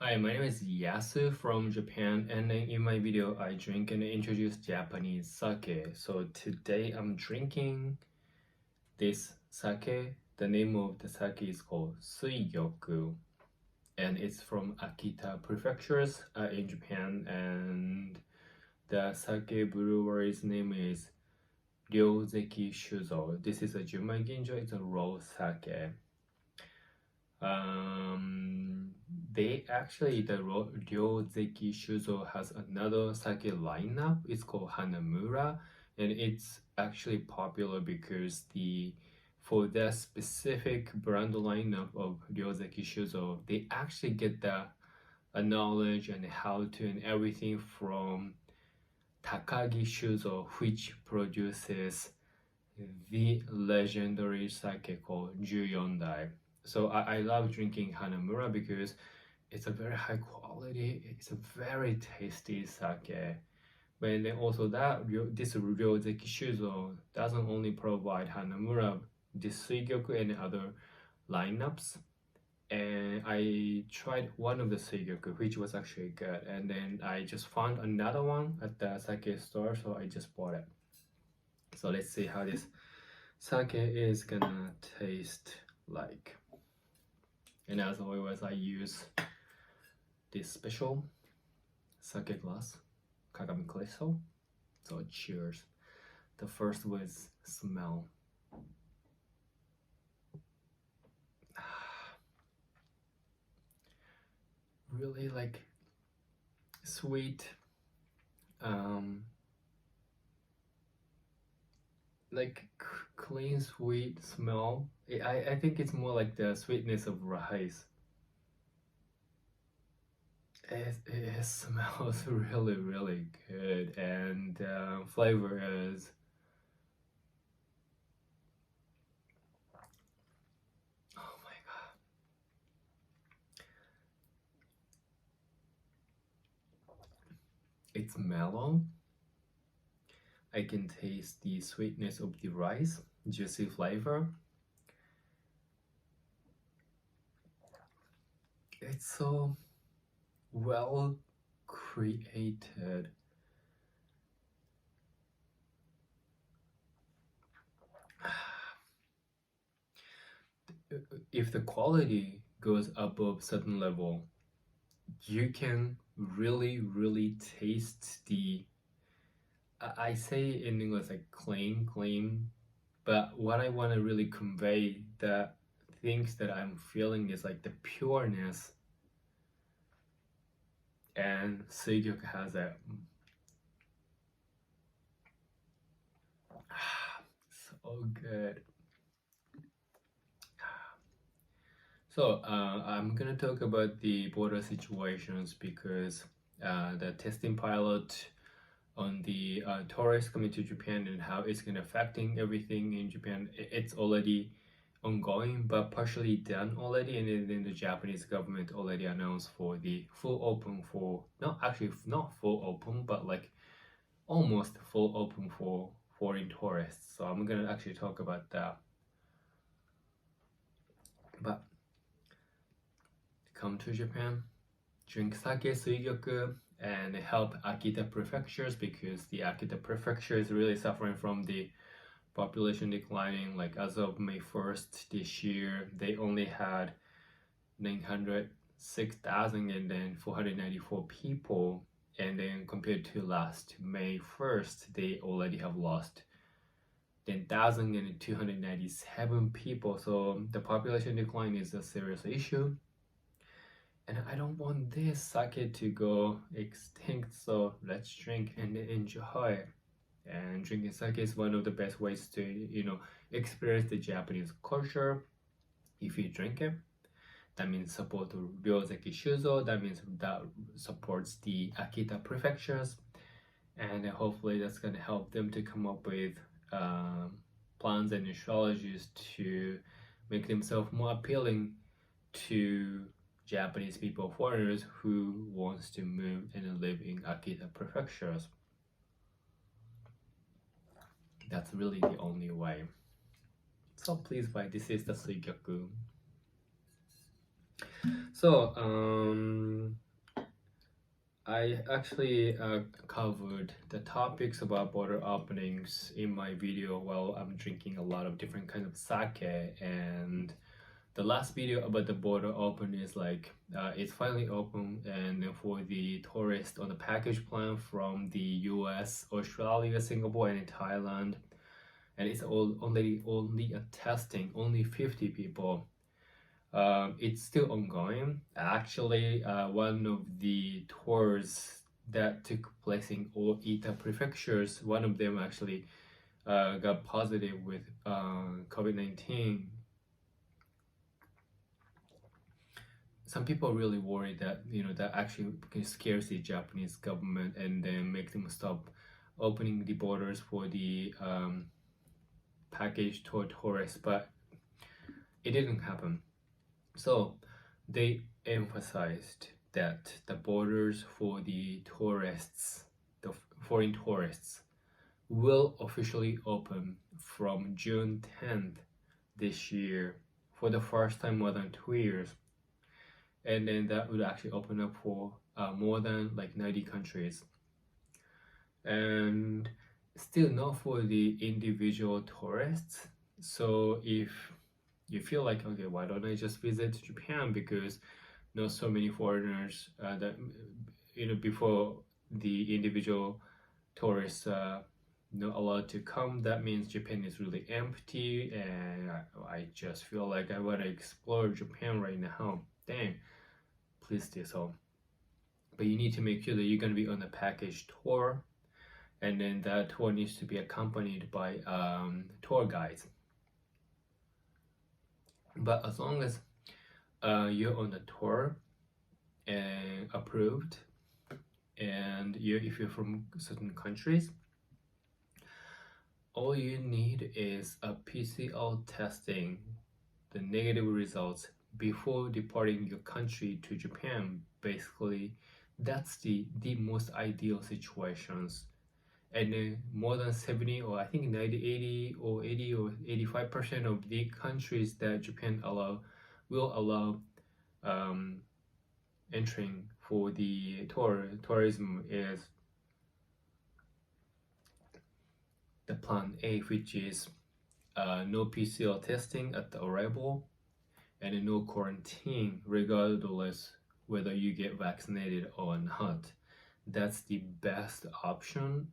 Hi, my name is Yasu from Japan, and in my video I drink and introduce Japanese sake. So today I'm drinking this sake. The name of the sake is called Suigyoku, and it's from Akita prefectures in Japan, and the sake brewery's name is ryozekishuzo. This is a junmaiginjo, it's a raw sake. They actually, the ryozekishuzo has another sake lineup. It's called Hanamura, and it's actually popular because for that specific brand lineup of ryozekishuzo, they actually get the knowledge and how to and everything from Takagi Shuzo, which produces the legendary sake called Juyondai. So I love drinking Hanamura because it's a very high quality, it's a very tasty sake. But then also this ryozekishuzo doesn't only provide Hanamura, this Suigyoku and other lineups. And I tried one of the Suigyoku, which was actually good. And then I just found another one at the sake store, so I just bought it. So let's see how this sake is gonna taste like. And as always, I use this special sake glass, kagami crystal. So cheers. The first was smell. Really like sweet, like clean sweet smell. I think it's more like the sweetness of rice. It smells really good, and flavor is oh my god, it's mellow. I can taste the sweetness of the rice, juicy flavor. It's so well created. If the quality goes above certain level, you can really taste the I say in English like clean, but what I want to really convey, the things that I'm feeling is like the pureness, and Suigyoku has that so good. So I'm gonna talk about the border situations because the testing pilot on the tourists coming to Japan and how it's gonna affecting everything in Japan. It's already ongoing, but partially done already, and then the Japanese government already announced for the full open for not full open, but like almost full open for foreign tourists. So I'm gonna actually talk about that. But come to Japan, drink sake, Suigyoku, and help Akita prefectures because the Akita prefecture is really suffering from the population declining. Like as of May 1st this year, they only had 906,000 and then 494 people. And then compared to last May 1st, they already have lost 10,297 people. So the population decline is a serious issue. And I don't want this sake to go extinct, so let's drink and enjoy. And drinking sake is one of the best ways to, experience the Japanese culture. If you drink it, that means support ryozekishuzo, that means that supports the Akita prefectures, and hopefully that's going to help them to come up with plans and strategies to make themselves more appealing to Japanese people, foreigners who wants to move and live in Akita prefectures. That's really the only way. So please buy. This is the Suigyoku. So I actually covered the topics about border openings in my video while I'm drinking a lot of different kinds of sake, and the last video about the border open is like it's finally open, and for the tourists on the package plan from the US, Australia, Singapore, and Thailand, and it's only a testing, only 50 people. It's still ongoing. Actually, one of the tours that took place in Oita prefectures, one of them actually got positive with COVID-19. Some people are really worried that that actually scares the Japanese government and then make them stop opening the borders for the package tour tourists, but it didn't happen. So they emphasized that the borders for the tourists, the foreign tourists, will officially open from June 10th this year for the first time more than 2 years. And then that would actually open up for more than like 90 countries. And still not for the individual tourists. So if you feel like, okay, why don't I just visit Japan, because not so many foreigners that before the individual tourists not allowed to come, that means Japan is really empty, and I just feel like I want to explore Japan right now. Then please do so. But you need to make sure that you're going to be on a package tour, and then that tour needs to be accompanied by tour guides. But as long as you're on the tour and approved, and if you're from certain countries, all you need is a PCR testing, the negative results before departing your country to Japan. Basically, that's the most ideal situations. And more than 70, or I think 90, 80 or 80 or 85% of the countries that Japan will allow entering for the tourism is the plan A, which is no PCR testing at the arrival and no quarantine regardless whether you get vaccinated or not. That's the best option.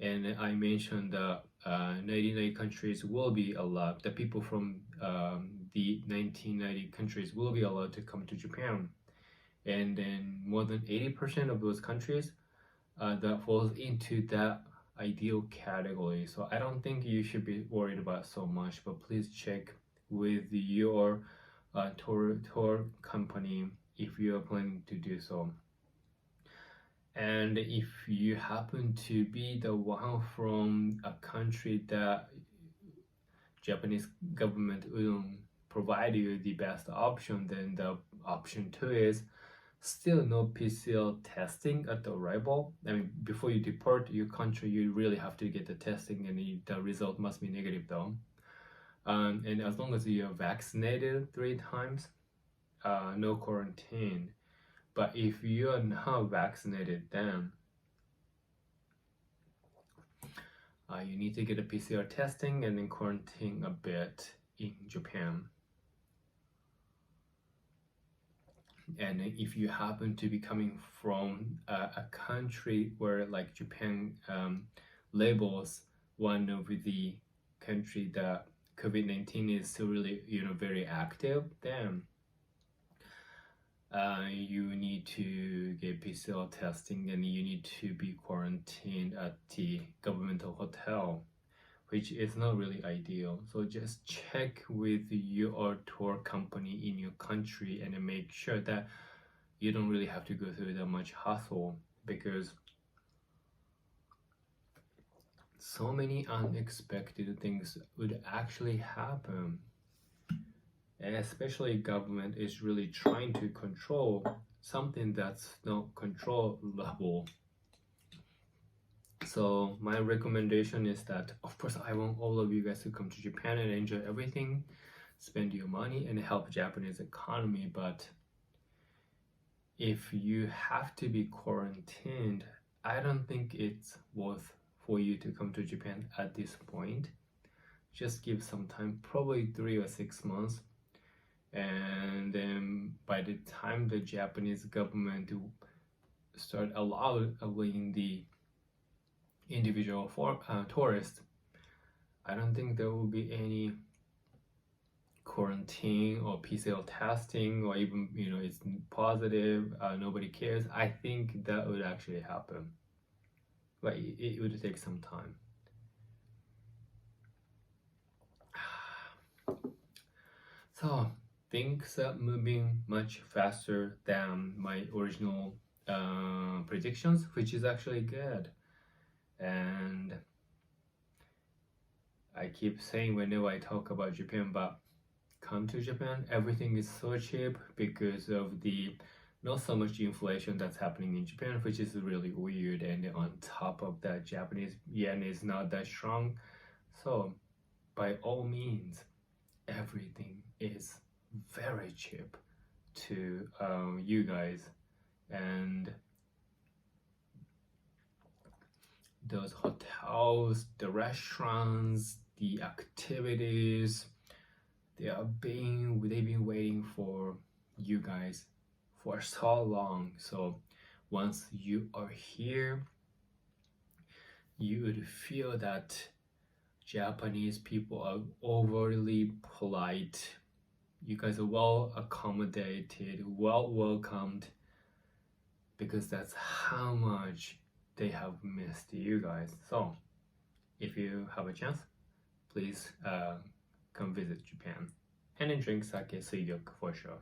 And I mentioned that 99 countries will be allowed, the people from the 1990 countries will be allowed to come to Japan. And then more than 80% of those countries that falls into that ideal category. So I don't think you should be worried about so much, but please check with your tour company if you are planning to do so. And if you happen to be the one from a country that Japanese government wouldn't provide you the best option, then the option 2 is still no PCR testing at the arrival. I mean, before you depart your country, you really have to get the testing, and the result must be negative though. And as long as you're vaccinated 3 times, no quarantine. But if you are not vaccinated, then you need to get a PCR testing and then quarantine a bit in Japan. And if you happen to be coming from a country where like Japan labels one of the country that COVID-19 is still really very active, then you need to get PCR testing, and you need to be quarantined at the governmental hotel, which is not really ideal. So just check with your tour company in your country and make sure that you don't really have to go through that much hassle, because so many unexpected things would actually happen. And especially government is really trying to control something that's not controllable. So my recommendation is that, of course, I want all of you guys to come to Japan and enjoy everything, spend your money and help Japanese economy, but if you have to be quarantined, I don't think it's worth for you to come to Japan at this point. Just give some time, probably 3 or 6 months, and then by the time the Japanese government start allowing the individual tourists, I don't think there will be any quarantine or PCR testing, or even it's positive, nobody cares. I think that would actually happen, but it would take some time. So things are moving much faster than my original predictions, which is actually good. And I keep saying whenever I talk about Japan, but come to Japan, everything is so cheap because of the not so much inflation that's happening in Japan, which is really weird, and on top of that, Japanese yen is not that strong. So by all means, everything is very cheap to you guys, and those hotels, the restaurants, the activities, they've been waiting for you guys for so long. So once you are here, you would feel that Japanese people are overly polite. You guys are well accommodated, well welcomed, because that's how much they have missed you guys. So if you have a chance, please come visit Japan and then drink sake Suigyoku for sure.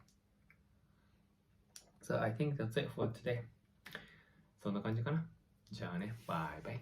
So I think that's it for today. そんな感じかな。じゃあね、バイバイ。